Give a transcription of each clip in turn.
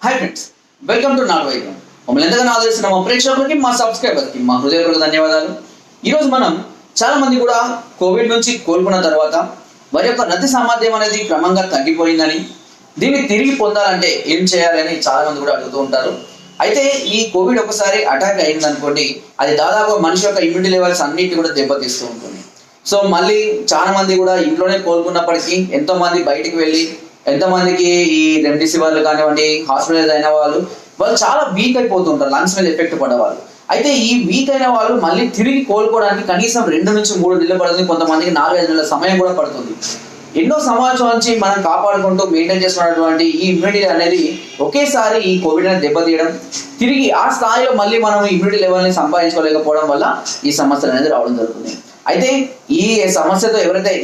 Hi friends, welcome to not వైద్యం. మమ్మల్ని ఎంతగానో ఆదరిస్తున్న మా ప్రేక్షకులకి, మా సబ్స్క్రైబర్స్కి మా హృదయపూర్వక ధన్యవాదాలు. ఈరోజు మనం చాలా మంది కూడా కోవిడ్ నుంచి కోలుకున్న తర్వాత వారి యొక్క రక్త సామర్థ్యం అనేది క్రమంగా తగ్గిపోయిందని, దీన్ని తిరిగి పొందాలంటే ఏం చేయాలని చాలా మంది కూడా అడుగుతూ ఉంటారు. అయితే ఈ కోవిడ్ ఒకసారి అటాక్ అయిందనుకోండి, అది దాదాపు మనిషి యొక్క ఇమ్యూనిటీ లెవెల్స్ అన్నిటి కూడా దెబ్బతీస్తూ ఉంటుంది. సో మళ్ళీ చాలా మంది కూడా ఇంట్లోనే కోలుకున్నప్పటికీ ఎంతో మంది బయటికి వెళ్ళి, ఎంతమందికి ఈ రెమ్డెసివిర్ కానివ్వండి, హాస్పిటలైజ్ అయిన వాళ్ళు చాలా వీక్ అయిపోతుంటారు, లంగ్స్ మీద ఎఫెక్ట్ పడేవాళ్ళు. అయితే ఈ వీక్ అయిన వాళ్ళు మళ్ళీ తిరిగి కోలుకోవడానికి కనీసం 2 నుంచి 3 నెలలు పడుతుంది, కొంతమందికి 4-5 నెలల సమయం కూడా పడుతుంది. ఎన్నో సంవత్సరాల నుంచి మనం కాపాడుకుంటూ మెయింటైన్ చేసుకున్నటువంటి ఈ ఇమ్యూనిటీ అనేది ఒకేసారి ఈ కోవిడ్ అనేది దెబ్బతీయడం, తిరిగి ఆ స్థాయిలో మళ్ళీ మనం ఇమ్యూనిటీ లెవెల్ని సంపాదించుకోలేకపోవడం వల్ల ఈ సమస్యలు అనేది రావడం జరుగుతుంది. అయితే ఈ సమస్యతో ఎవరైతే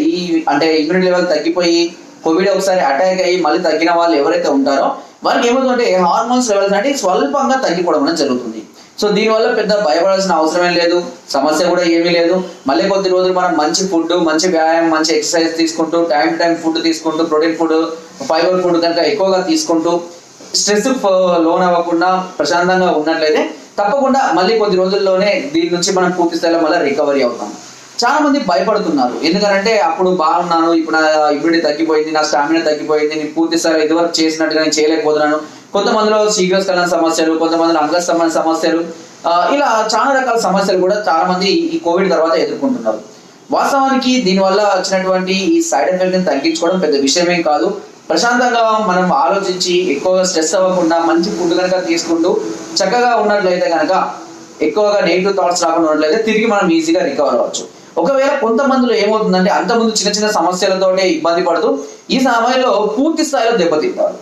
ఇమ్యూనిటీ లెవెల్ తగ్గిపోయి కోవిడ్ ఒకసారి అటాక్ అయ్యి మళ్ళీ తగ్గిన వాళ్ళు ఎవరైతే ఉంటారో వాళ్ళకి ఏమవుతుందంటే హార్మోన్స్ లెవెల్స్ అంటే స్వల్పంగా తగ్గిపోవడం అనేది జరుగుతుంది. సో దీనివల్ల పెద్ద భయపడాల్సిన అవసరమే లేదు, సమస్య కూడా ఏమీ లేదు. మళ్ళీ కొద్ది రోజులు మనం మంచి ఫుడ్, మంచి వ్యాయామం, మంచి ఎక్సర్సైజ్ తీసుకుంటూ, టైం టు టైం ఫుడ్ తీసుకుంటూ, ప్రోటీన్ ఫుడ్, ఫైబర్ ఫుడ్ కనుక ఎక్కువగా తీసుకుంటూ, స్ట్రెస్ లోన్ అవ్వకుండా ప్రశాంతంగా ఉన్నట్లయితే తప్పకుండా మళ్ళీ కొద్ది రోజుల్లోనే దీని నుంచి మనం పూర్తి స్థాయిలో మళ్ళీ రికవరీ అవుతాం. చాలా మంది భయపడుతున్నారు, ఎందుకంటే అప్పుడు బాగున్నాను, ఇప్పుడు నా ఇమ్యూనిటీ తగ్గిపోయింది, నా స్టామినా తగ్గిపోయింది, నేను పూర్తి స్థాయిలో ఇదివరకు చేసినట్టుగా నేను చేయలేకపోతున్నాను. కొంతమందిలో శీఘ్రస్ఖలన సమస్యలు, కొంతమందిలో అంగస్తంభన సమస్యలు, ఇలా చాలా రకాల సమస్యలు కూడా చాలా మంది ఈ కోవిడ్ తర్వాత ఎదుర్కొంటున్నారు. వాస్తవానికి దీనివల్ల వచ్చినటువంటి ఈ సైడ్ ఎఫెక్ట్ ని తగ్గించుకోవడం పెద్ద విషయమేం కాదు. ప్రశాంతంగా మనం ఆలోచించి ఎక్కువగా స్ట్రెస్ అవ్వకుండా మంచి ఫుడ్ కనుక తీసుకుంటూ చక్కగా ఉన్నట్లయితే కనుక, ఎక్కువగా నెగిటివ్ థాట్స్ రాకుండా ఉన్నట్లయితే తిరిగి మనం ఈజీగా రికవర్ అవ్వచ్చు. ఒకవేళ కొంతమందిలో ఏమవుతుందంటే అంతకుముందు చిన్న చిన్న సమస్యలతోనే ఇబ్బంది పడుతూ ఈ సమయంలో పూర్తి స్థాయిలో దెబ్బతింటారు.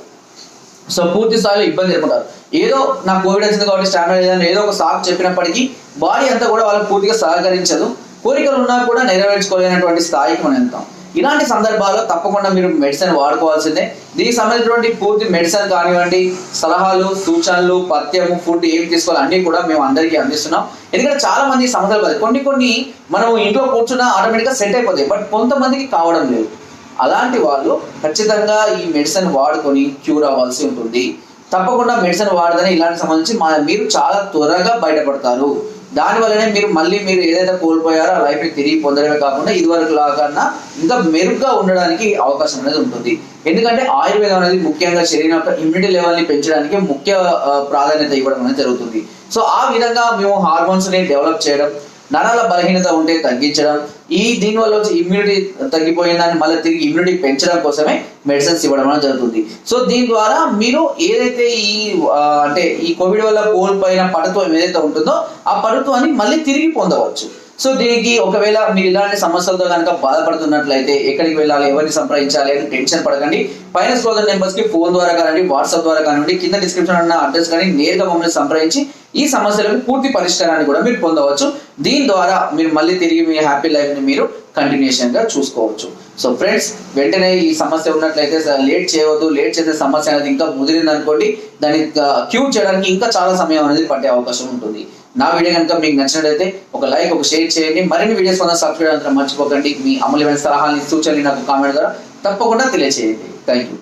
సో పూర్తి స్థాయిలో ఇబ్బంది ఎదుర్కొంటారు. ఏదో నా కోవిడ్ వచ్చింది కాబట్టి స్టామినా లేదని ఏదో ఒక సాకు చెప్పినప్పటికీ బాడీ అంతా కూడా వాళ్ళకి పూర్తిగా సహకరించదు, కోరికలు ఉన్నా కూడా నెరవేర్చుకోలేనటువంటి స్థాయికి మనం వెళ్తాం. ఇలాంటి సందర్భాల్లో తప్పకుండా మీరు మెడిసిన్ వాడుకోవాల్సిందే. దీనికి సంబంధించినటువంటి పూర్తి మెడిసిన్ కానివ్వండి, సలహాలు, సూచనలు, పథ్యము, ఫుడ్ ఏం తీసుకోవాలి అన్ని కూడా మేము అందరికీ అందిస్తున్నాం. ఎందుకంటే చాలా మంది సమస్యలు పడతాయి, కొన్ని మనం ఇంట్లో కూర్చున్నా ఆటోమేటిక్గా సెట్ అయిపోతాయి, బట్ కొంతమందికి కావడం లేదు. అలాంటి వాళ్ళు ఖచ్చితంగా ఈ మెడిసిన్ వాడుకొని క్యూర్ అవ్వాల్సి ఉంటుంది. తప్పకుండా మెడిసిన్ వాడదని ఇలాంటి సంబంధించి మీరు చాలా త్వరగా బయటపడతారు. దానివల్లనే మీరు ఏదైతే కోల్పోయారో ఆ లైఫ్ని తిరిగి పొందడమే కాకుండా ఇదివరకు లాగా ఇంకా మెరుగ్గా ఉండడానికి అవకాశం అనేది ఉంటుంది. ఎందుకంటే ఆయుర్వేదం అనేది ముఖ్యంగా శరీరం యొక్క ఇమ్యూనిటీ లెవెల్ని పెంచడానికి ముఖ్య ప్రాధాన్యత ఇవ్వడం అనేది జరుగుతుంది. సో ఆ విధంగా మేము హార్మోన్స్ని డెవలప్ చేయడం, నరాల బలహీనత ఉంటే తగ్గించడం, దీనివల్ల వచ్చి ఇమ్యూనిటీ తగ్గిపోయిందని మళ్ళీ తిరిగి ఇమ్యూనిటీ పెంచడం కోసమే మెడిసిన్స్ ఇవ్వడం అనేది జరుగుతుంది. సో దీని ద్వారా మీరు ఏదైతే ఈ కోవిడ్ వల్ల కోల్పోయిన పటుత్వం ఏదైతే ఉంటుందో ఆ పటుత్వాన్ని మళ్ళీ తిరిగి పొందవచ్చు. సో దీనికి ఒకవేళ మీరు ఇలాంటి సమస్యలతో కనుక బాధపడుతున్నట్లయితే ఎక్కడికి వెళ్ళాలి, ఎవరిని సంప్రదించాలి అని టెన్షన్ పడకండి. పైన స్క్రోల్ నెంబర్స్ కి ఫోన్ ద్వారా కానివ్వండి, వాట్సాప్ ద్వారా కానివ్వండి, కింద డిస్క్రిప్షన్ ఉన్న అడ్రస్ కానీ నేరుగా మమ్మల్ని సంప్రదించి ఈ సమస్యలకు పూర్తి పరిష్కారాన్ని కూడా మీరు పొందవచ్చు. దీని ద్వారా మీరు మళ్ళీ తిరిగి మీ హ్యాపీ లైఫ్ ని మీరు కంటిన్యూషన్ గా చూసుకోవచ్చు. సో ఫ్రెండ్స్, వెంటనే ఈ సమస్య ఉన్నట్లయితే లేట్ చేయవద్దు. లేట్ చేసే సమస్య అనేది ఇంకా ముదిరింది అనుకోండి, దాన్ని క్యూర్ చేయడానికి ఇంకా చాలా సమయం అనేది పట్టే అవకాశం ఉంటుంది. నా వీడియో కనుక మీకు నచ్చినట్లయితే ఒక లైక్, ఒక షేర్ చేయండి. మరిన్ని వీడియోస్ కోసం సబ్స్క్రైబ్ అంతా మర్చిపోకండి. మీ అమూల్యమైన సలహాలని, సూచనలు నాకు కామెంట్ ద్వారా తప్పకుండా తెలియజేయండి. Thank you.